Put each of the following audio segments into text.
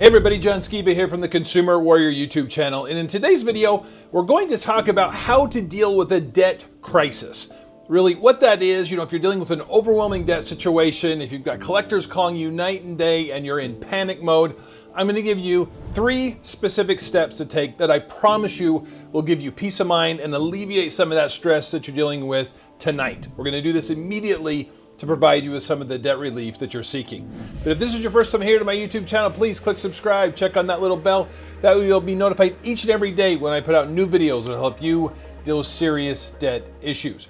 Hey everybody, John Skiba here from the Consumer Warrior YouTube channel, and in today's video we're going to talk about how to deal with a debt crisis. Really what that is, if you're dealing with an overwhelming debt situation, if you've got collectors calling you night and day and you're in panic mode, I'm going to give you 3 specific steps to take that I promise you will give you peace of mind and alleviate some of that stress that you're dealing with tonight. We're going to do this immediately to provide you with some of the debt relief that you're seeking. But if this is your first time here to my YouTube channel, please click subscribe, check on that little bell. That way you'll be notified each and every day when I put out new videos that will help you deal with serious debt issues.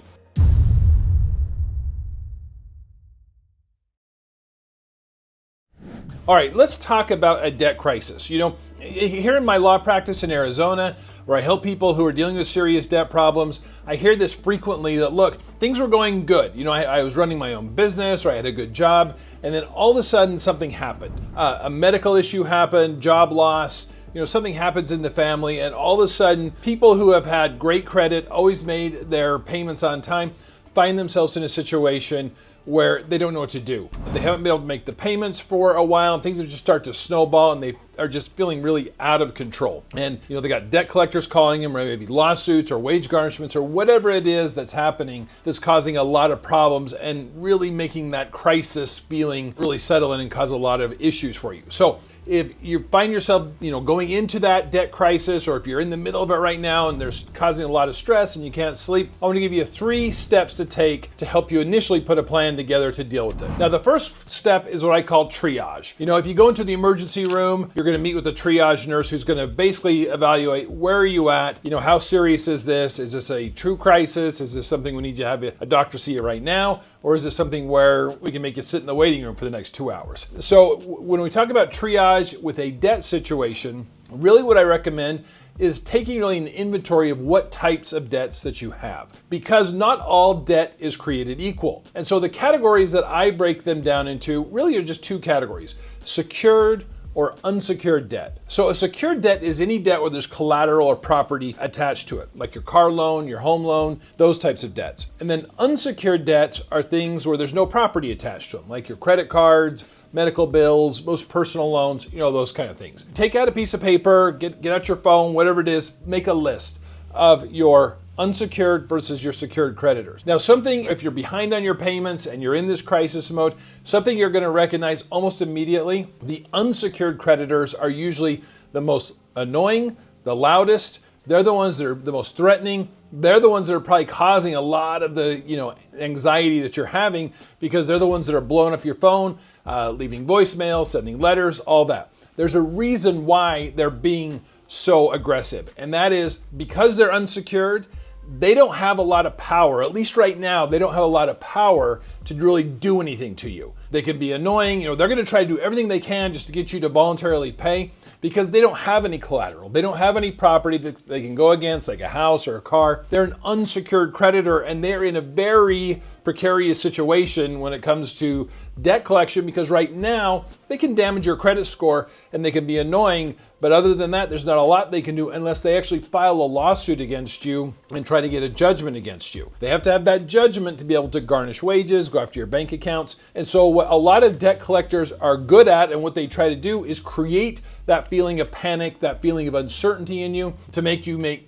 All right, let's talk about a debt crisis. Here in my law practice in Arizona, where I help people who are dealing with serious debt problems, I hear this frequently that, look, things were going good. I was running my own business, or I had a good job, and then all of a sudden something happened. A medical issue happened, job loss, something happens in the family, and all of a sudden people who have had great credit, always made their payments on time, find themselves in a situation where they don't know what to do. They haven't been able to make the payments for a while, and things have just started to snowball, and they are just feeling really out of control. And they got debt collectors calling them, or maybe lawsuits or wage garnishments or whatever it is that's happening that's causing a lot of problems and really making that crisis feeling really settle in and cause a lot of issues for you. So if you find yourself, going into that debt crisis, or if you're in the middle of it right now and there's causing a lot of stress and you can't sleep, I want to give you 3 steps to take to help you initially put a plan together to deal with it. Now, the first step is what I call triage. If you go into the emergency room, you're going to meet with a triage nurse who's going to basically evaluate where are you at, how serious is this? Is this a true crisis? Is this something we need to have a doctor see you right now? Or is this something where we can make you sit in the waiting room for the next 2 hours? So when we talk about triage with a debt situation, really what I recommend is taking really an inventory of what types of debts that you have, because not all debt is created equal. And so the categories that I break them down into really are just 2 categories: secured or unsecured debt. So a secured debt is any debt where there's collateral or property attached to it, like your car loan, your home loan, those types of debts. And then unsecured debts are things where there's no property attached to them, like your credit cards, medical bills, most personal loans, those kind of things. Take out a piece of paper, get out your phone, whatever it is, make a list of your unsecured versus your secured creditors. Now, if you're behind on your payments and you're in this crisis mode, something you're going to recognize almost immediately: the unsecured creditors are usually the most annoying, the loudest. They're the ones that are the most threatening. They're the ones that are probably causing a lot of the anxiety that you're having, because they're the ones that are blowing up your phone, leaving voicemails, sending letters, all that. There's a reason why they're being so aggressive, and that is because they're unsecured. They don't have a lot of power, at least right now, they don't have a lot of power to really do anything to you. They can be annoying, they're gonna try to do everything they can just to get you to voluntarily pay, because they don't have any collateral. They don't have any property that they can go against, like a house or a car. They're an unsecured creditor, and they're in a very precarious situation when it comes to debt collection, because right now they can damage your credit score and they can be annoying, but other than that, there's not a lot they can do unless they actually file a lawsuit against you and try to get a judgment against you. They have to have that judgment to be able to garnish wages, go after your bank accounts. And so what a lot of debt collectors are good at, and what they try to do, is create that feeling of panic, that feeling of uncertainty in you, to make you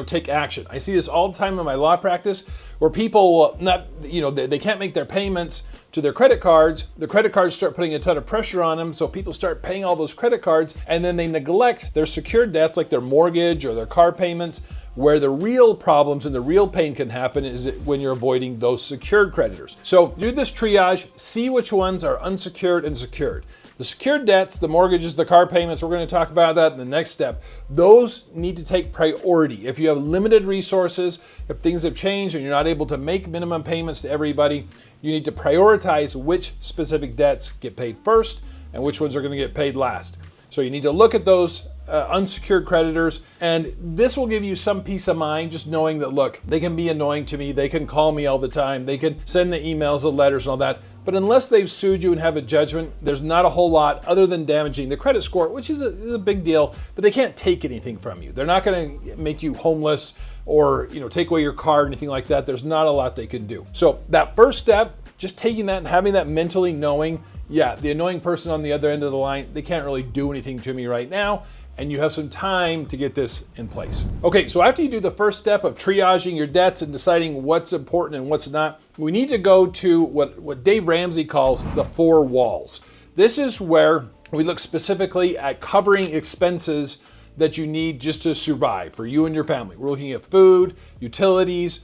take action. I see this all the time in my law practice, where people they can't make their payments to their credit cards. The credit cards start putting a ton of pressure on them, so people start paying all those credit cards, and then they neglect their secured debts, like their mortgage or their car payments, where the real problems and the real pain can happen is when you're avoiding those secured creditors. So do this triage, see which ones are unsecured and secured. The secured debts, the mortgages, the car payments, we're going to talk about that in the next step. Those need to take priority. If you have limited resources, if things have changed and you're not able to make minimum payments to everybody, you need to prioritize which specific debts get paid first and which ones are going to get paid last. So you need to look at those unsecured creditors, and this will give you some peace of mind, just knowing that, look, they can be annoying to me, they can call me all the time, they can send the emails, the letters, and all that, but unless they've sued you and have a judgment, there's not a whole lot other than damaging the credit score, which is a big deal, but they can't take anything from you. They're not going to make you homeless or take away your car or anything like that. There's not a lot they can do. So that first step, just taking that and having that mentally, knowing yeah, the annoying person on the other end of the line, they can't really do anything to me right now, and you have some time to get this in place. Okay, so after you do the first step of triaging your debts and deciding what's important and what's not, we need to go to what Dave Ramsey calls the 4 walls. This is where we look specifically at covering expenses that you need just to survive for you and your family. We're looking at food, utilities,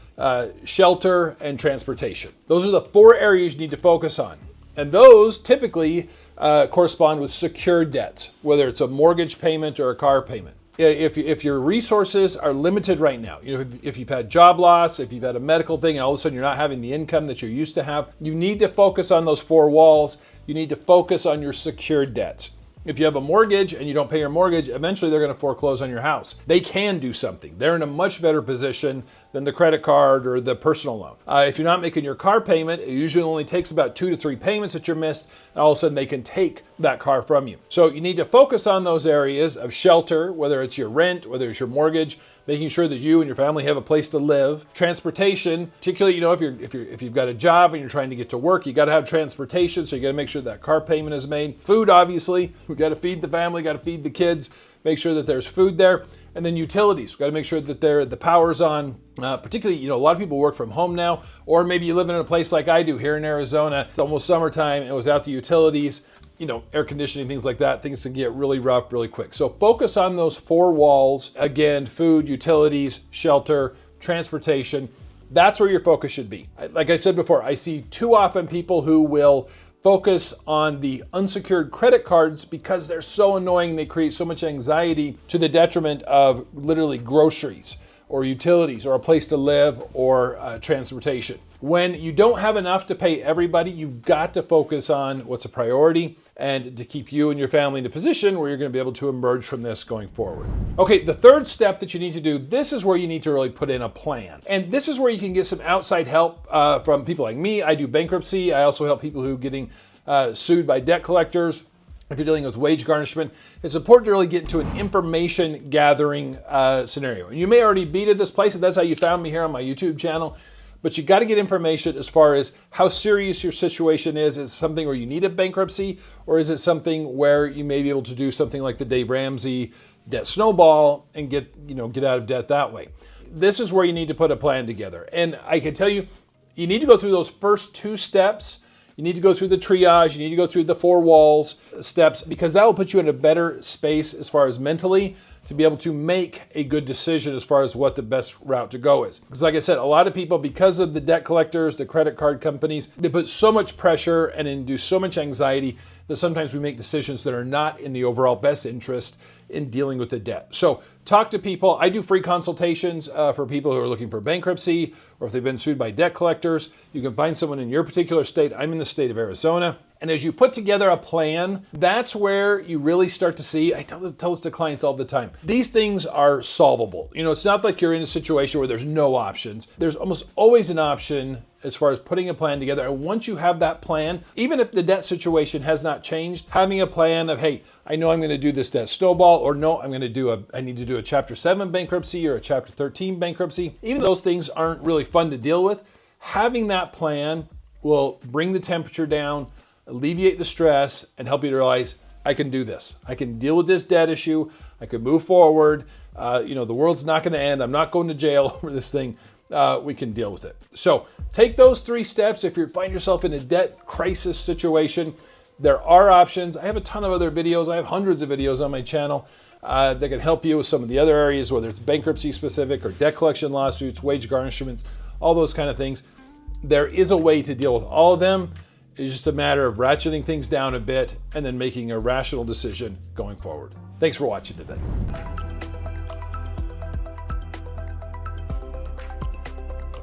shelter, and transportation. Those are the 4 areas you need to focus on. And those typically correspond with secured debts, whether it's a mortgage payment or a car payment. If your resources are limited right now, if you've had job loss, if you've had a medical thing, and all of a sudden you're not having the income that you used to have, you need to focus on those 4 walls. You need to focus on your secured debts. If you have a mortgage and you don't pay your mortgage, eventually they're going to foreclose on your house. They can do something. They're in a much better position than the credit card or the personal loan. If you're not making your car payment, it usually only takes about 2 to 3 payments that you're missed, and all of a sudden they can take that car from you. So you need to focus on those areas of shelter, whether it's your rent, whether it's your mortgage, making sure that you and your family have a place to live. Transportation, particularly, if you've got a job and you're trying to get to work, you got to have transportation, so you got to make sure that car payment is made. Food, obviously, we got to feed the family, got to feed the kids, make sure that there's food there. And then utilities, we've got to make sure that the power's on. Particularly, a lot of people work from home now, or maybe you live in a place like I do here in Arizona. It's almost summertime, and without the utilities, air conditioning, things like that, things can get really rough really quick. So focus on those 4 walls. Again, food, utilities, shelter, transportation. That's where your focus should be. Like I said before, I see too often people who will focus on the unsecured credit cards because they're so annoying. They create so much anxiety to the detriment of literally groceries or utilities or a place to live or transportation. When you don't have enough to pay everybody, you've got to focus on what's a priority and to keep you and your family in a position where you're going to be able to emerge from this going forward. Okay, the third step that you need to do, this is where you need to really put in a plan. And this is where you can get some outside help from people like me. I do bankruptcy. I also help people who are getting sued by debt collectors. If you're dealing with wage garnishment, it's important to really get into an information gathering scenario. And you may already be to this place, and that's how you found me here on my YouTube channel. But you got to get information as far as how serious your situation is. Is it something where you need a bankruptcy, or is it something where you may be able to do something like the Dave Ramsey debt snowball and get out of debt that way? This is where you need to put a plan together. And I can tell you, you need to go through those first 2 steps. You need to go through the triage. You need to go through the 4 walls steps, because that will put you in a better space as far as mentally to be able to make a good decision as far as what the best route to go is. Because like I said, a lot of people, because of the debt collectors, the credit card companies, they put so much pressure and induce so much anxiety that sometimes we make decisions that are not in the overall best interest in dealing with the debt. So talk to people. I do free consultations for people who are looking for bankruptcy, or if they've been sued by debt collectors. You can find someone in your particular state. I'm in the state of Arizona. And as you put together a plan, that's where you really start to see, I tell this to clients all the time, these things are solvable. It's not like you're in a situation where there's no options. There's almost always an option as far as putting a plan together. And once you have that plan, even if the debt situation has not changed, having a plan of, hey, I know I'm going to do this debt snowball, or no, I need to do a Chapter 7 bankruptcy or a Chapter 13 bankruptcy. Even those things aren't really fun to deal with. Having that plan will bring the temperature down, alleviate the stress, and help you to realize, I can do this. I can deal with this debt issue. I can move forward. The world's not going to end. I'm not going to jail over this thing. We can deal with it. So take those 3 steps. If you find yourself in a debt crisis situation, there are options. I have a ton of other videos. I have hundreds of videos on my channel that can help you with some of the other areas, whether it's bankruptcy specific or debt collection lawsuits, wage garnishments, all those kind of things. There is a way to deal with all of them. It's just a matter of ratcheting things down a bit and then making a rational decision going forward. Thanks for watching today.